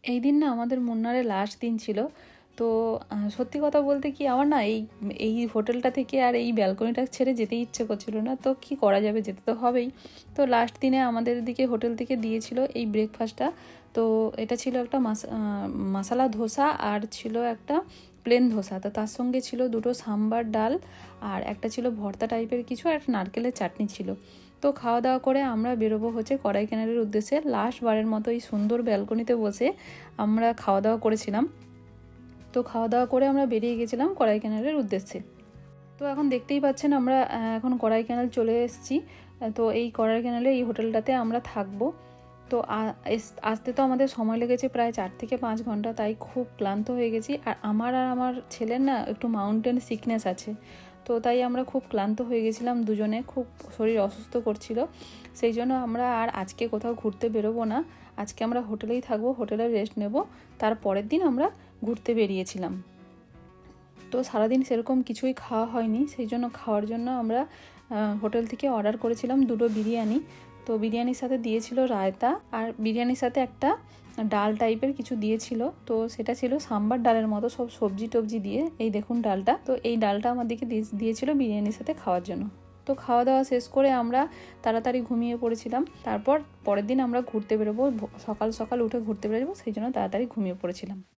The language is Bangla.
এই দিন না আমাদের মুন্নারের লাস্ট দিন ছিল। তো সত্যি কথা বলতে কি আমার না এই হোটেলটা থেকে আর এই ব্যালকনিটা ছেড়ে যেতে ইচ্ছে করছিল না। তো কি করা যাবে, যেতে তো হবেই। তো লাস্ট দিনে আমাদের দিকে হোটেল থেকে দিয়েছিল এই ব্রেকফাস্টটা। তো এটা ছিল একটা মশালা ধোসা আর ছিল একটা প্লেন ধোসা। তো তার সঙ্গে ছিল দুটো সাম্বার ডাল আর একটা ছিল ভর্তা টাইপের কিছু আর একটা নারকেলের চাটনি ছিল। তো খাওয়া দাওয়া করে আমরা বেরোবো হচ্ছে কড়াইকানালের উদ্দেশ্যে। লাস্ট বারের মতো এই সুন্দর ব্যালকনিতে বসে আমরা খাওয়া দাওয়া করেছিলাম। তো খাওয়া দাওয়া করে আমরা বেরিয়ে গেছিলাম কড়াইকানালের উদ্দেশ্যে। তো এখন দেখতেই পাচ্ছেন আমরা এখন কড়াইকানাল চলে এসেছি। তো এই কড়াইকানালে এই হোটেলটাতে আমরা থাকবো। তো আসতে তো আমাদের সময় লেগেছে প্রায় 4 থেকে 5 ঘন্টা, তাই খুব ক্লান্ত হয়ে গেছি। আর আমার ছেলের না একটু মাউন্টেন সিকনেস আছে। তো তাই আমরা খুব ক্লান্ত হয়ে গেছিলাম দুজনে, খুব শরীর অসুস্থ করছিল। সেই জন্য আমরা আর আজকে কোথাও ঘুরতে বেরোবো না, আজকে আমরা হোটেলেই থাকবো, হোটেলে রেস্ট নেব। তার পরের দিন আমরা ঘুরতে বেরিয়েছিলাম। তো সারাদিন সেরকম কিছুই খাওয়া হয়নি, সেই জন্য খাওয়ার জন্য আমরা হোটেল থেকে অর্ডার করেছিলাম 2টো বিরিয়ানি। তো বিরিয়ানির সাথে দিয়েছিল রায়তা আর বিরিয়ানির সাথে একটা ডাল টাইপের কিছু দিয়েছিল। তো সেটা ছিল সাম্বার ডালের মতো, সব সবজি টবজি দিয়ে। এই দেখুন ডালটা, তো এই ডালটা আমাদেরকে দিয়েছিল বিরিয়ানির সাথে খাওয়ার জন্য। তো খাওয়া দাওয়া শেষ করে আমরা তাড়াতাড়ি ঘুমিয়ে পড়েছিলাম। তারপর পরের দিন আমরা ঘুরতে বেরোবো, সকাল সকাল উঠে ঘুরতে বেরোবো, সেই জন্য তাড়াতাড়ি ঘুমিয়ে পড়েছিলাম।